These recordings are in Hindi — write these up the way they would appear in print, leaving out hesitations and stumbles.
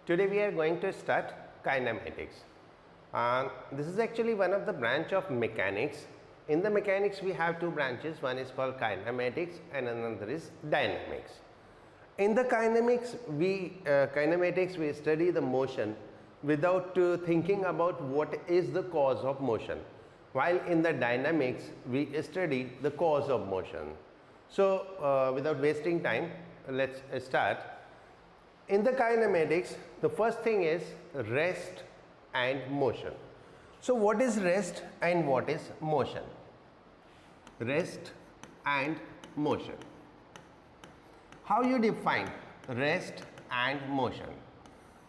Today we are going to start kinematics. This is actually one of the branch of mechanics. In the mechanics we have two branches, one is called kinematics and another is dynamics. In the kinematics we study the motion without thinking about what is the cause of motion, while in the dynamics we study the cause of motion. So without wasting time, let's start. In the kinematics, the first thing is rest and motion. So what is rest and what is motion? Rest and motion. How you define rest and motion?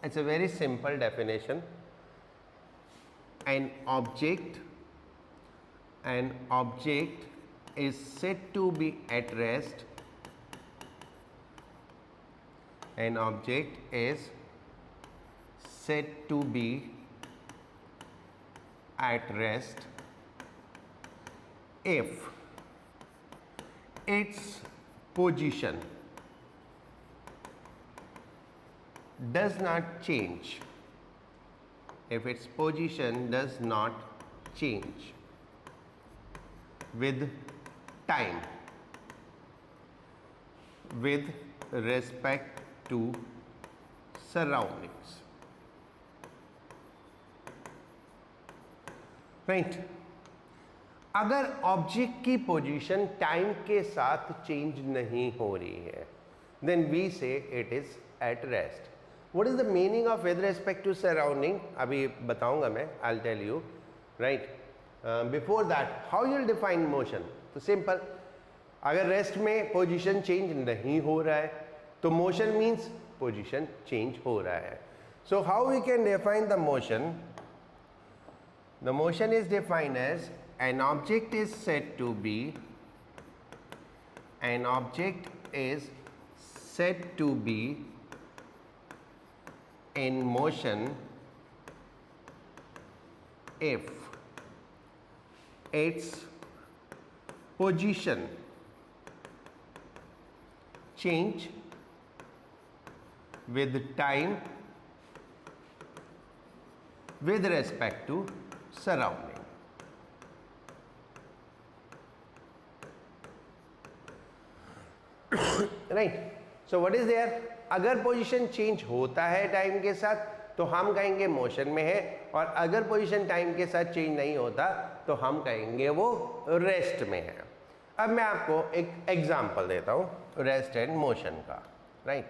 It's a very simple definition. An object is said to be at rest. An object is said to be at rest if its position does not change. If its position does not change with time, with respect to surroundings. Right? अगर ऑब्जेक्ट की पोजीशन टाइम के साथ चेंज नहीं हो रही है, then we say it is at rest. What is the meaning of with respect to surrounding? अभी बताऊंगा मैं, I'll tell you. Right? Before that, how you'll define motion? तो simple. अगर रेस्ट में पोजीशन चेंज नहीं हो रहा है तो मोशन मीन्स पोजीशन चेंज हो रहा है. So how we can define the motion? The motion is defined as an object is said to be in motion if its position change with time with respect to surrounding. Right. So what is there? अगर पोजीशन चेंज होता है टाइम के साथ तो हम कहेंगे मोशन में है, और अगर पोजीशन टाइम के साथ चेंज नहीं होता तो हम कहेंगे वो रेस्ट में है. अब मैं आपको एक एग्जांपल देता हूं रेस्ट एंड मोशन का. राइट.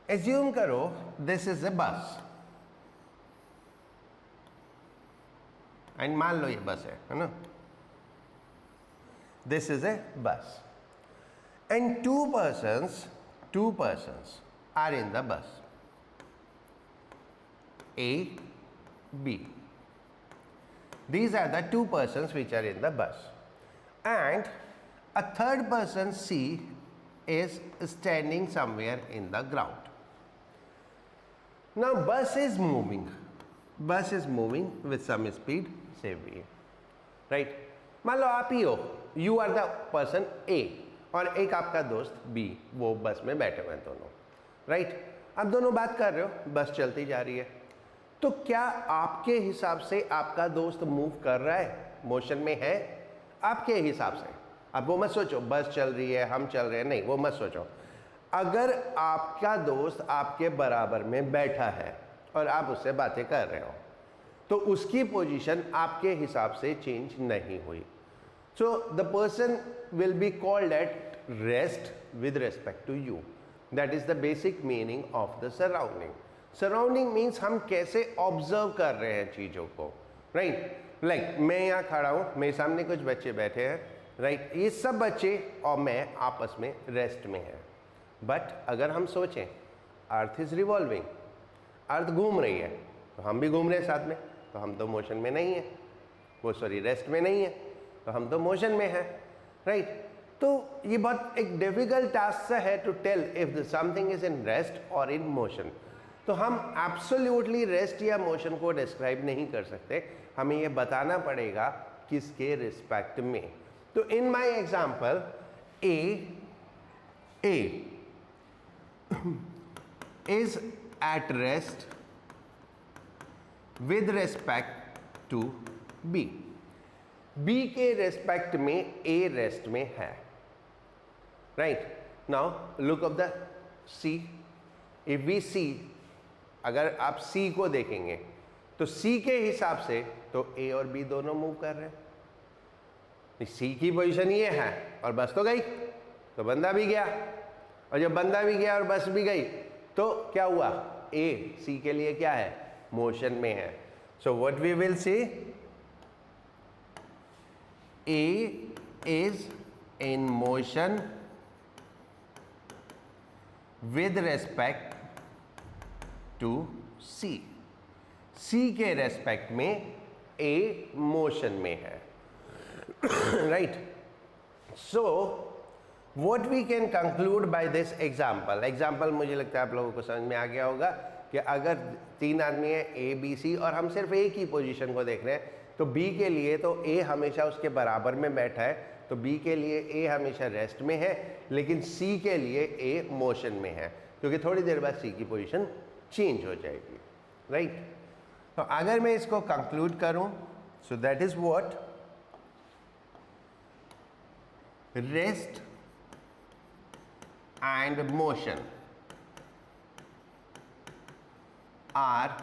एज्यूम करो दिस इज ए बस एंड मान लो ये बस है ना. This is a bus and two persons are in the bus, A, B. These are the two persons which are in the bus, and a third person, C, is standing somewhere in the ground. Now bus is moving with some speed, say V. Right? मान लो आप ही हो, यू आर द पर्सन ए और एक आपका दोस्त बी, वो बस में बैठे हुए हैं दोनों. राइट. आप दोनों बात कर रहे हो, बस चलती जा रही है. तो क्या आपके हिसाब से आपका दोस्त मूव कर रहा है, मोशन में है? आपके हिसाब से. अब वो मत सोचो बस चल रही है हम चल रहे हैं, नहीं वो मत सोचो. अगर आपका दोस्त आपके बराबर में बैठा है और आप उससे बातें कर रहे हो तो उसकी पोजीशन आपके हिसाब से चेंज नहीं हुई. So the person will be called at rest with respect to you. That is the basic meaning of the surrounding. Surrounding means हम कैसे ऑब्जर्व कर रहे हैं चीज़ों को. राइट. लाइक मैं यहाँ खड़ा हूँ, मेरे सामने कुछ बच्चे बैठे हैं. राइट. ये सब बच्चे और मैं आपस में रेस्ट में हैं. बट अगर हम सोचें अर्थ इज रिवॉल्विंग, अर्थ घूम रही है तो हम भी घूम रहे हैं साथ में, तो हम तो मोशन में नहीं है, वो सॉरी रेस्ट में नहीं है, तो हम तो मोशन में है. राइट. तो ये बहुत एक डिफिकल्ट टास्क है to tell if something is in rest और इन मोशन. तो हम एब्सोल्युटली रेस्ट या मोशन को डिस्क्राइब नहीं कर सकते, हमें ये बताना पड़ेगा किसके रिस्पेक्ट में. तो in my example A is at rest with respect to B. B के रेस्पेक्ट में A रेस्ट में है. Right. Now look of the C. If we see, अगर आप C को देखेंगे तो C के हिसाब से तो A और B दोनों मूव कर रहे हैं. C की पोजीशन ये है और बस तो गई, तो बंदा भी गया, और जब बंदा भी गया और बस भी गई तो क्या हुआ? A C के लिए क्या है? मोशन में है. So what we will see, A is in motion with respect to C. C के रेस्पेक्ट में A मोशन में है. Right. So what we can conclude by this example, example मुझे लगता है आप लोगों को समझ में आ गया होगा कि अगर तीन आदमी है A B C और हम सिर्फ A की पोजीशन को देख रहे हैं, तो B के लिए तो A हमेशा उसके बराबर में बैठा है, तो B के लिए A हमेशा रेस्ट में है, लेकिन C के लिए A मोशन में है, क्योंकि थोड़ी देर बाद C की पोजीशन चेंज हो जाएगी. राइट. तो अगर मैं इसको कंक्लूड करूं, सो that is what rest and motion are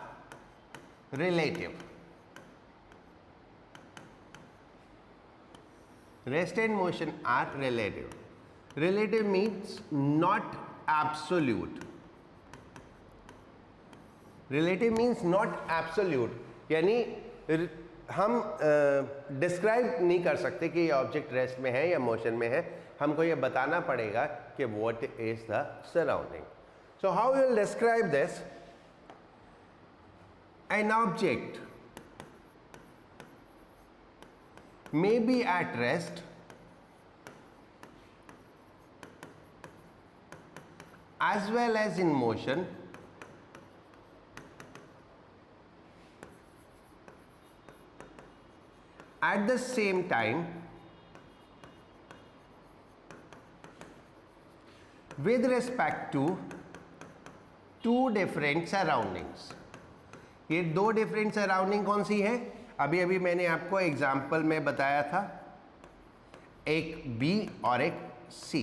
relative. Rest and motion are relative. Relative means not absolute. Relative means not absolute, यानी हम डिस्क्राइब नहीं कर सकते कि ये ऑब्जेक्ट रेस्ट में है या मोशन में है. हमको ये बताना पड़ेगा कि what is the surrounding. So how you will describe this? An object may be at rest as well as in motion at the same time with respect to two different surroundings. ये दो डिफरेंट सराउंडिंग कौन सी है? अभी अभी मैंने आपको एग्जाम्पल में बताया था, एक B और एक C.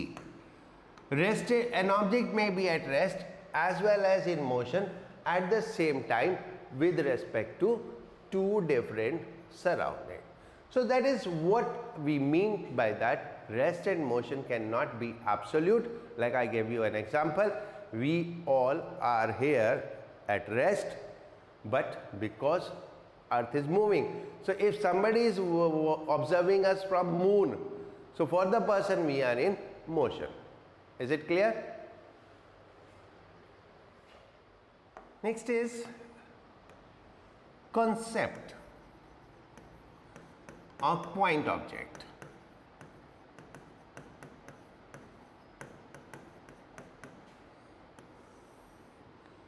Rest, an object may be at rest as well as in motion at the same time with respect to two different surroundings. So that is what we mean by that. Rest and motion cannot be absolute. Like I gave you an example, we all are here at rest, but because earth is moving. So if somebody is observing us from moon, so for the person we are in motion. Is it clear? Next is concept of point object.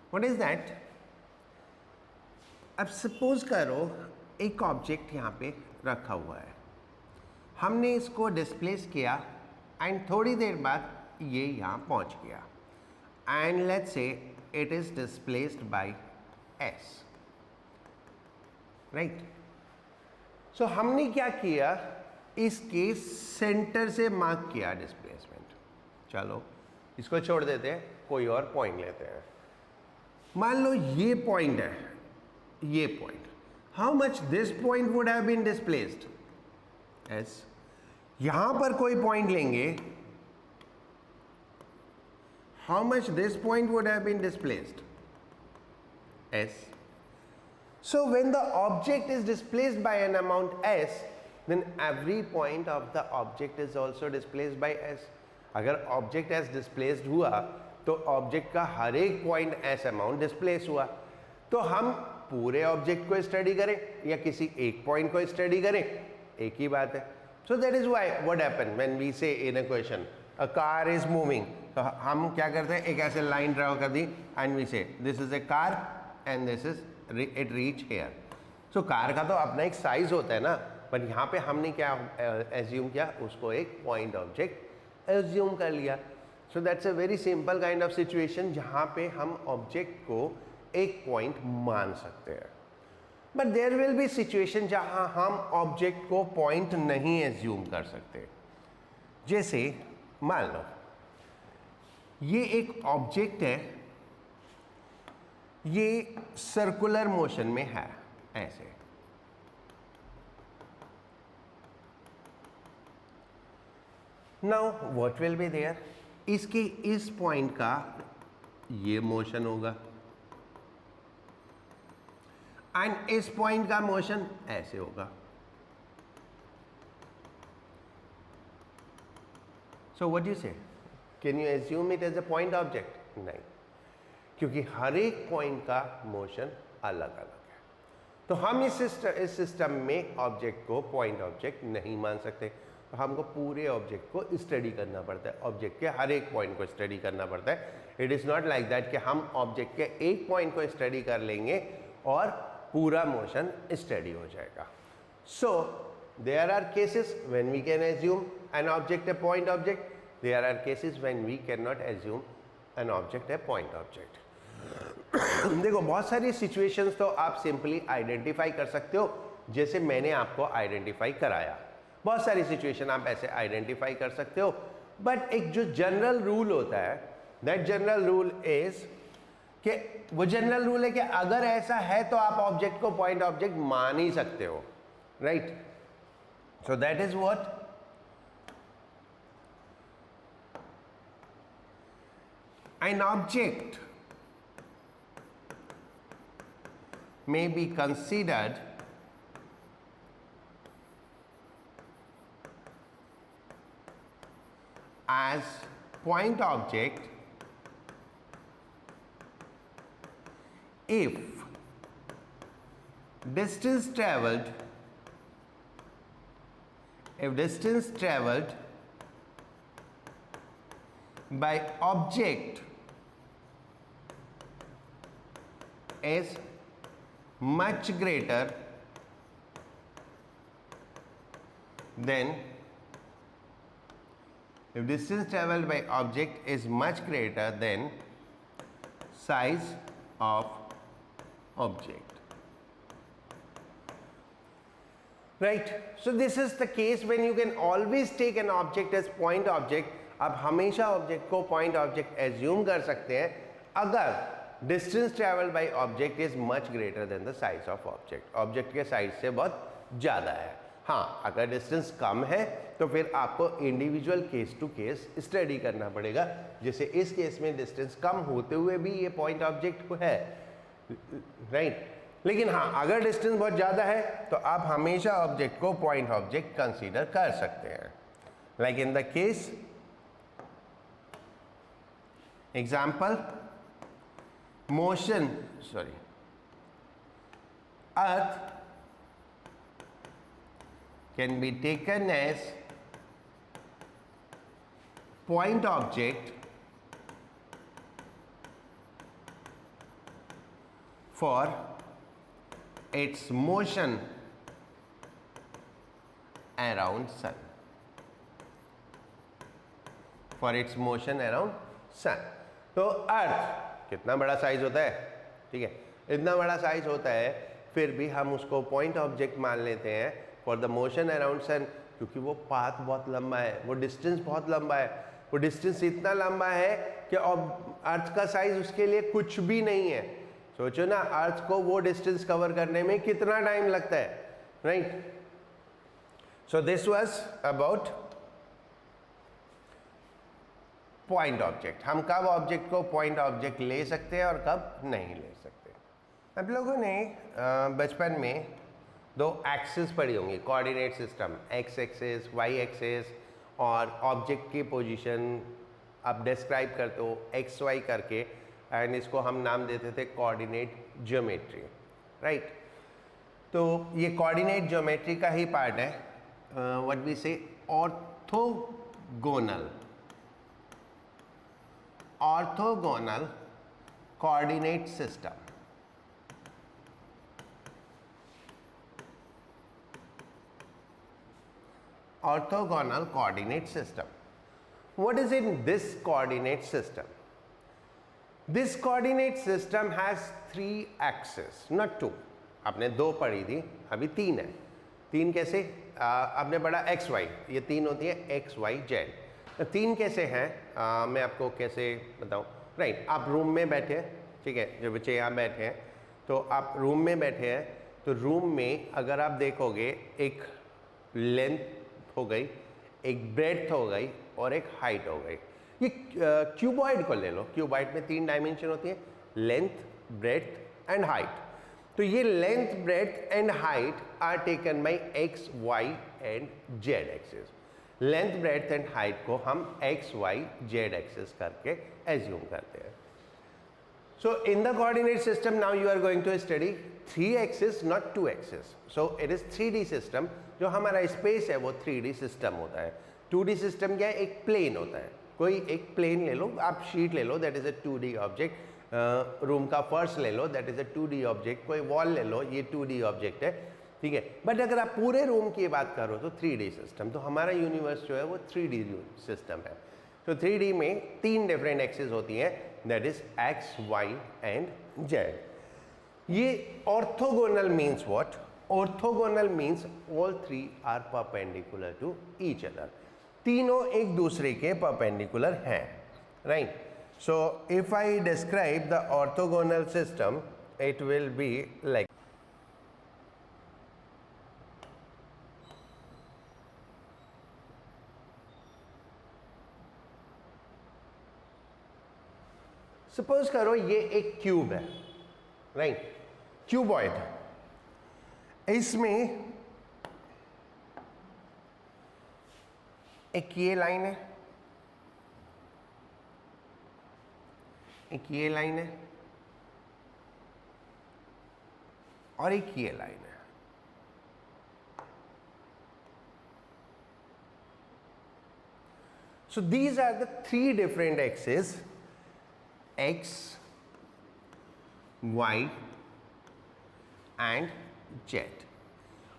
What is that? अब सपोज करो एक ऑब्जेक्ट यहाँ पे रखा हुआ है, हमने इसको डिस्प्लेस किया एंड थोड़ी देर बाद ये यहाँ पहुँच गया and let's say it is displaced by S. Right. So हमने क्या किया, इसके सेंटर से मार्क किया डिस्प्लेसमेंट. चलो इसको छोड़ देते हैं, कोई और पॉइंट लेते हैं. मान लो ये पॉइंट है, ये point. How much this point would have been displaced? S. यहां पर कोई पॉइंट लेंगे, how much this point would have been displaced? S. So when the object is displaced by an amount S, then every point of the object is also displaced by S. अगर ऑब्जेक्ट S डिस्प्लेस्ड हुआ तो ऑब्जेक्ट का हर एक पॉइंट S अमाउंट डिस्प्लेस हुआ. तो हम पूरे ऑब्जेक्ट को स्टडी करें या किसी एक पॉइंट को स्टडी करें, एक ही बात है. So that is why what happen when we say in a question a car is moving, तो हम क्या करते हैं, एक ऐसे लाइन ड्रा कर दी एंड वी से this is a car and this is it reach here. So car का तो अपना एक साइज होता है ना, पर यहाँ पे हमने क्या एज्यूम किया, उसको एक पॉइंट ऑब्जेक्ट एज्यूम कर लिया. So that's a very simple kind of situation जहाँ पे हम ऑब्जेक्ट को एक पॉइंट मान सकते हैं. But there will be situation जहाँ हम ऑब्जेक्ट को पॉइंट नहीं एज्यूम कर सकते. जैसे मान लो ये एक ऑब्जेक्ट है, ये सर्कुलर मोशन में है ऐसे. Now what will be there, इसके इस पॉइंट का ये मोशन होगा एंड इस पॉइंट का मोशन ऐसे होगा. So what you say, can you assume it as a point object? नहीं, क्योंकि हर एक पॉइंट का मोशन अलग अलग है. तो हम इस सिस्टम में ऑब्जेक्ट को पॉइंट ऑब्जेक्ट नहीं मान सकते. तो हमको पूरे ऑब्जेक्ट को स्टडी करना पड़ता है, ऑब्जेक्ट के हर एक पॉइंट को स्टडी करना पड़ता है. It is not like that कि हम ऑब्जेक्ट के एक पॉइंट को स्टडी कर लेंगे और पूरा मोशन स्टडी हो जाएगा. So there are cases when we can assume an object a point object, there are cases when we can not assume an object a point object. देखो बहुत सारी सिचुएशंस तो आप सिंपली आइडेंटिफाई कर सकते हो, जैसे मैंने आपको आइडेंटिफाई कराया. बहुत सारी सिचुएशन आप ऐसे आइडेंटिफाई कर सकते हो. बट एक जो जनरल रूल होता है, दैट जनरल रूल इज कि वो जनरल रूल है कि अगर ऐसा है तो आप ऑब्जेक्ट को पॉइंट ऑब्जेक्ट मान ही सकते हो, right? So that is what an object may be considered as point object if distance traveled by object is much greater than if distance traveled by object is much greater than size of object. Right? So this is the case when you can always take an object as point object. आप हमेशा ऑब्जेक्ट को पॉइंट ऑब्जेक्ट एज्यूम कर सकते हैं अगर distance travel by object is much greater than the size of object. Object के साइज से बहुत ज़्यादा है. हाँ, अगर डिस्टेंस कम है तो फिर आपको individual case to case study करना पड़ेगा. जैसे इस केस में डिस्टेंस कम होते हुए भी ये पॉइंट ऑब्जेक्ट है, राइट? लेकिन हाँ, अगर डिस्टेंस बहुत ज़्यादा है तो आप हमेशा ऑब्जेक्ट को पॉइंट ऑब्जेक्ट कंसीडर कर सकते हैं. Like in the case example, earth can be taken as point object for its motion around sun. तो अर्थ कितना बड़ा साइज होता है, ठीक है, इतना बड़ा साइज होता है, फिर भी हम उसको पॉइंट ऑब्जेक्ट मान लेते हैं for the motion around sun, क्योंकि वो पाथ बहुत लंबा है, वो डिस्टेंस बहुत लंबा है. वो डिस्टेंस इतना लंबा है कि अर्थ का साइज उसके लिए कुछ भी नहीं है. सोचो ना, अर्थ को वो डिस्टेंस कवर करने में कितना टाइम लगता है, right? So this was about point object. हम कब ऑब्जेक्ट को पॉइंट ऑब्जेक्ट ले सकते हैं और कब नहीं ले सकते. आप लोगों ने बचपन में दो एक्सिस पढ़ी होंगी, coordinate system, x axis, y axis, और ऑब्जेक्ट की पोजीशन आप डिस्क्राइब करते हो एक्स वाई करके, एंड इसको हम नाम देते थे कोऑर्डिनेट ज्योमेट्री, राइट? तो ये कोऑर्डिनेट ज्योमेट्री का ही पार्ट है. व्हाट वी से orthogonal coordinate system. Orthogonal coordinate system. what is in this coordinate system? This coordinate system has 3 axes, not 2. आपने 2 पढ़ी थी, अभी 3 है. 3 कैसे? आपने पढ़ा x y, ये 3 होती है x y z. तो 3 कैसे हैं? मैं आपको कैसे बताऊं? राइट, आप रूम में बैठे हैं, ठीक है, जो बच्चे यहाँ बैठे हैं, तो आप रूम में बैठे हैं, तो रूम में अगर आप देखोगे एक लेंथ हो गई, एक ब्रेड्थ हो गई और एक हाइट हो गई. ये क्यूबॉइड को ले लो. क्यूबॉइड में 3 डायमेंशन होती है, लेंथ, ब्रेड्थ एंड हाइट. तो ये length, breadth and height are taken by x, y and z axis. Length, breadth and height को हम एक्स, वाई, जेड एक्सिस करके एज्यूम करते हैं. So in the coordinate system now you are going to study 3 axis, not 2 axis. So it is 3D system. जो हमारा स्पेस है वो 3D सिस्टम होता है. 2D सिस्टम क्या है? एक प्लेन होता है. कोई एक प्लेन ले लो, आप शीट ले लो, that is a 2D object. Room का फर्श ले लो, that is a 2D object. कोई वॉल ले लो, ये 2D ऑब्जेक्ट है, ठीक है. बट अगर आप पूरे रूम की बात करो तो 3D सिस्टम. तो हमारा यूनिवर्स जो है वो 3D सिस्टम है. तो 3D में 3 डिफरेंट एक्सिस होती हैं, that is x, y and z. ये orthogonal means what? Orthogonal means all 3 are perpendicular to each other. तीनों एक दूसरे के परपेंडिकुलर हैं, right. So if I describe the orthogonal system it will be like. Suppose करो ये एक क्यूब है, राइट, क्यूबॉइड है. इसमें एक ये लाइन है, एक ये लाइन है और एक ये लाइन है. So these are the 3 different axes, x, y and z.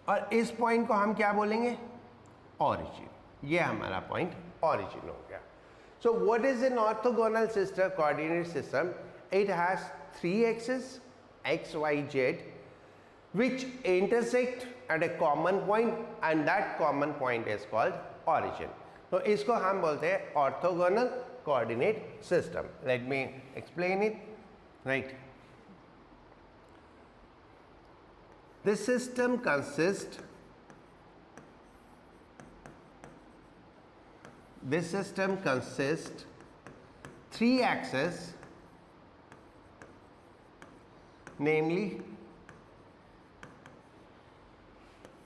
और इस पॉइंट को हम क्या बोलेंगे? ऑरिजिन. ये हमारा पॉइंट ऑरिजिन हो गया. सो what is an orthogonal system coordinate system? It has 3 axis x, y, z which intersect at a common point and that common point is called origin. तो इसको हम बोलते हैं orthogonal coordinate system. Let me explain it. Right, this system consists 3 axes, namely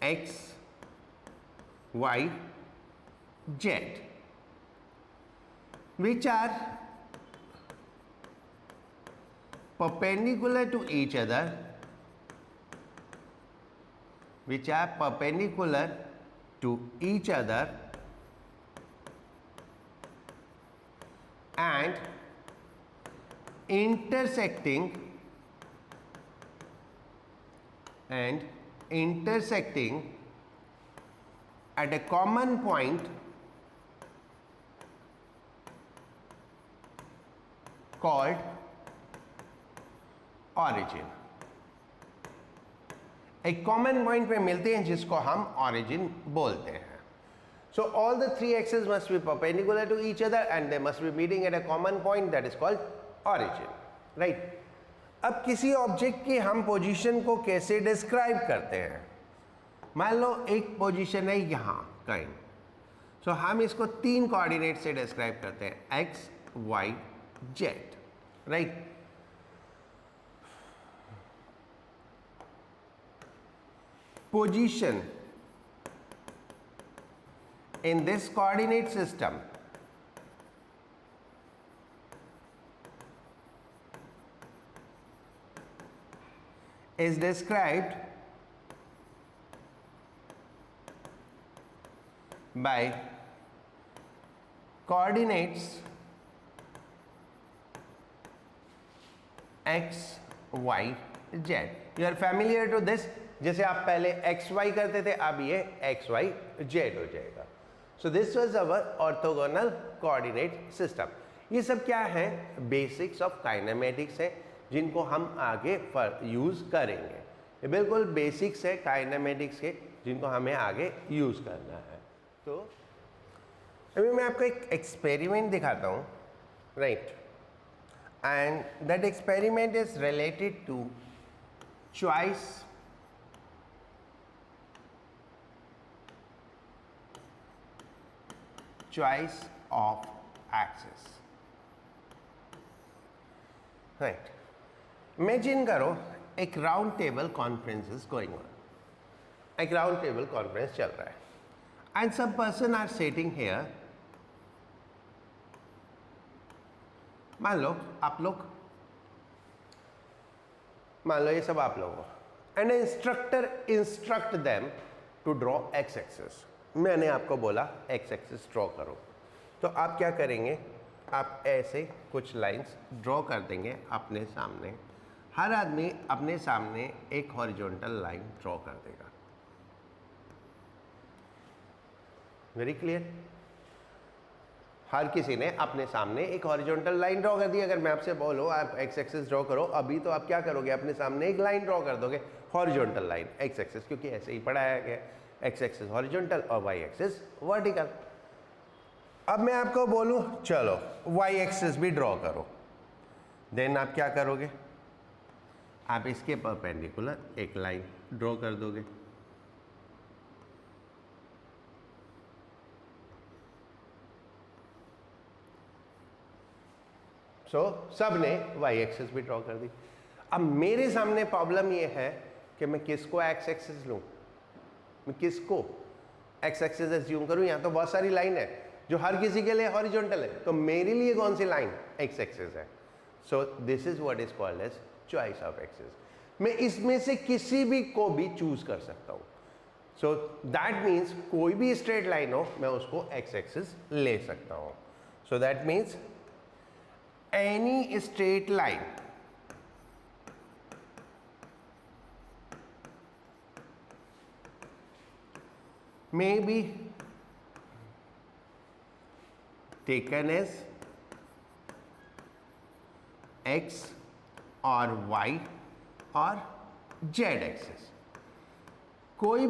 x, y, z, which are perpendicular to each other, and intersecting at a common point called origin. एक कॉमन पॉइंट पे मिलते हैं जिसको हम ऑरिजिन बोलते हैं. So all the 3 axes must be perpendicular to each other and they must be meeting at a common point that is called origin, right? अब किसी ऑब्जेक्ट की हम पोजीशन को कैसे डिस्क्राइब करते हैं? मान लो एक पोजीशन है यहाँ कहीं, सो हम इसको 3 कोऑर्डिनेट से डिस्क्राइब करते हैं, x, y, z, right. Position in this coordinate system is described by coordinates x, y, z. You are familiar to this? जैसे आप पहले एक्स वाई करते थे, अब ये एक्स वाई जेड हो जाएगा. So this was our orthogonal coordinate system. ये सब क्या है? बेसिक्स ऑफ काइनेमेटिक्स है, जिनको हम आगे यूज करेंगे। ये बिल्कुल बेसिक्स है काइनेमेटिक्स के, जिनको हमें आगे यूज करना है। तो अभी मैं आपको एक एक्सपेरिमेंट दिखाता हूँ, right, and that experiment is related to choice of axis, right? Imagine करो एक round table conference is going on, एक राउंड टेबल कॉन्फ्रेंस चल रहा है एंड सब पर्सन आर सिटिंग हियर। मान लो आप लोग, मान लो ये सब आप लोग हो, and instructor instruct them to draw x axis. मैंने आपको बोला एक्स एक्सिस ड्रॉ करो, तो आप क्या करेंगे? आप ऐसे कुछ लाइंस ड्रॉ कर देंगे अपने सामने। हर आदमी अपने सामने एक हॉरिजॉन्टल लाइन ड्रॉ कर देगा। Very clear? हर किसी ने अपने सामने एक हॉरिजॉन्टल लाइन ड्रॉ कर दी। अगर मैं आपसे बोलूं आप एक्स एक्सिस ड्रॉ करो अभी, तो आप क्या करोगे? अपने सामने एक लाइन ड्रॉ कर दोगे, हॉरिजॉन्टल लाइन एक्स एक्सिस, क्योंकि ऐसे ही पढ़ाया गया, एक्स एक्सिस हॉरिजॉन्टल और वाई एक्सिस वर्टिकल। अब मैं आपको बोलूं चलो वाई एक्सिस भी ड्रॉ करो, देन आप क्या करोगे? आप इसके परपेंडिकुलर एक लाइन ड्रॉ कर दोगे। सबने वाई एक्सिस भी ड्रॉ कर दी। अब मेरे सामने प्रॉब्लम ये है कि मैं किसको एक्स एक्सिस लूं, मैं किसको एक्स एक्सिस एज्यूम करूं? यहां तो बहुत सारी लाइन है जो हर किसी के लिए हॉरिजॉन्टल है, तो मेरे लिए कौन सी लाइन एक्स एक्सिस है? So this is what is called as choice of axis. मैं इसमें से किसी भी को भी चूज कर सकता हूं। सो दैट मीन्स कोई भी स्ट्रेट लाइन हो मैं उसको एक्स एक्सिस ले सकता हूं। So that means any straight line may be taken as x or y or z axis. कोई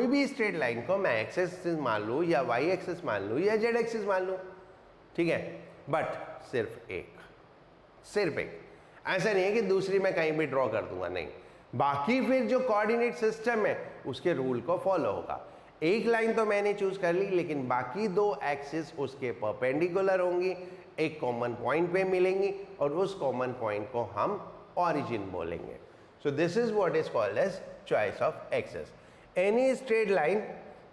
भी स्ट्रेट लाइन को मैं एक्स एक्सिस मान लूँ या वाई एक्सिस मान लूँ या जेड एक्सिस मान लूँ, ठीक है, बट सिर्फ एक। ऐसा नहीं है कि दूसरी मैं कहीं भी ड्रॉ कर दूंगा, नहीं। बाकी फिर जो कोऑर्डिनेट सिस्टम है उसके रूल को फॉलो होगा। एक लाइन तो मैंने चूज कर ली, लेकिन बाकी दो एक्सिस उसके परपेंडिकुलर होंगी, एक कॉमन पॉइंट पे मिलेंगी और उस कॉमन पॉइंट को हम ऑरिजिन बोलेंगे। So this is what is called as choice of axis. Any straight line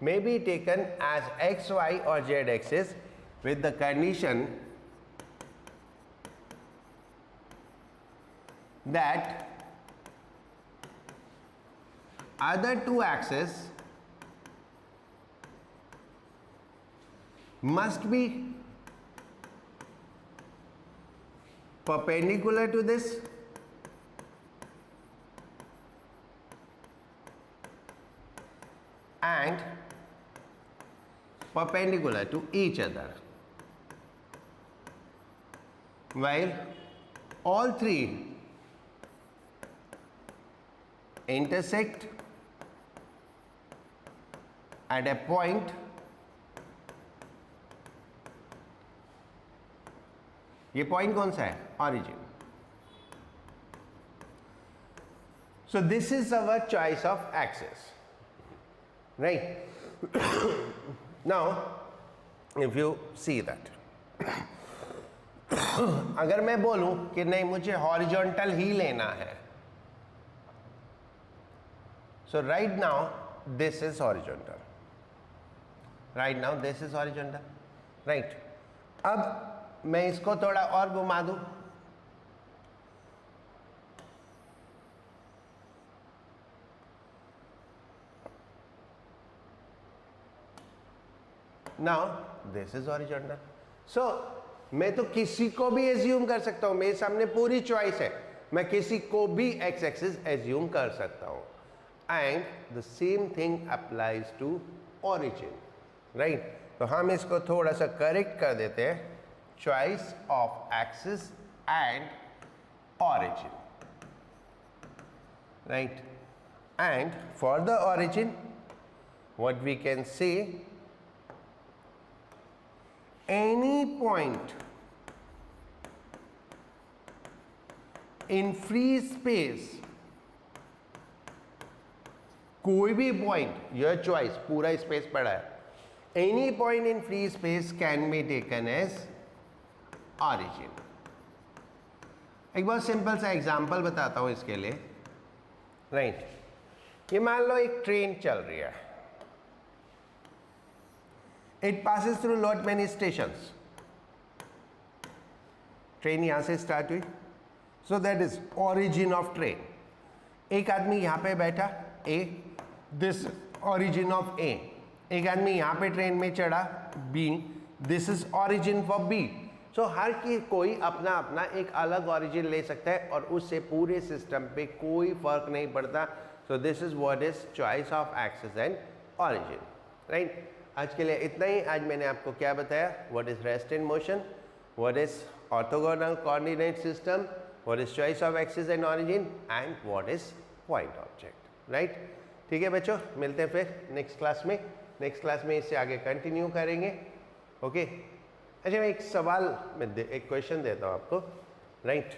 may be taken as x, y or z axis with the condition that other two axes must be perpendicular to this and perpendicular to each other, while all three intersect at a point ये पॉइंट कौन सा है? Origin. So this is our choice of axis, right? Now if you see that, अगर मैं बोलूं कि नहीं मुझे हॉरिजॉन्टल ही लेना है, so right now this is horizontal, right now this is horizontal, right? अब मैं इसको थोड़ा और घुमा दूं, now this is horizontal. So मैं तो किसी को भी एज्यूम कर सकता हूं, मेरे सामने पूरी चॉइस है, मैं किसी को भी एक्स एक्सिस एज्यूम कर सकता हूं, and the same thing applies to origin. Right तो हम इसको थोड़ा सा करेक्ट कर देते हैं, choice of axis and origin, right? And for the origin, what we can say, any point in free space, कोई भी point, your choice, पूरा space पड़ा है, any point in free space can be taken as origin. एक बहुत सिंपल सा एग्जांपल बताता हूं इसके लिए, राइट ये मान लो एक ट्रेन चल रही है, it passes through lot many stations, train यहां से स्टार्ट हुई, so that is origin of train. एक आदमी यहां पे बैठा A, this origin of A, एक आदमी यहां पे ट्रेन में चढ़ा B, this is origin for B. So हर की कोई अपना अपना एक अलग ओरिजिन ले सकता है और उससे पूरे सिस्टम पे कोई फर्क नहीं पड़ता। सो this is what is choice of axis and origin, right. आज के लिए इतना ही। आज मैंने आपको क्या बताया, what is rest in motion, what is orthogonal coordinate system, what is choice of axis and origin and what is point object, right. ठीक है बच्चों, मिलते हैं फिर नेक्स्ट क्लास में। नेक्स्ट क्लास में इससे आगे कंटिन्यू करेंगे, ओके। अच्छा मैं एक सवाल में एक क्वेश्चन देता हूं आपको, राइट।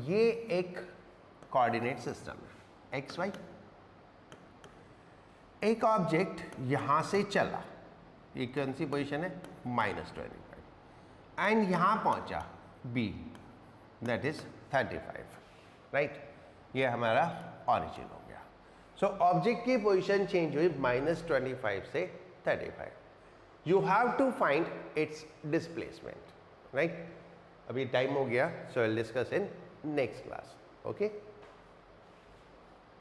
ये एक कोऑर्डिनेट सिस्टम है एक्स वाई, एक ऑब्जेक्ट यहां से चला, ये कौन सी पोजीशन है, -25, एंड यहां पहुंचा बी, दैट इज 35, राइट। ये हमारा ओरिजिन हो गया। सो ऑब्जेक्ट की पोजीशन चेंज हुई -25 से 35, you have to find its displacement, right. अभी टाइम हो गया, so will discuss in next class, okay.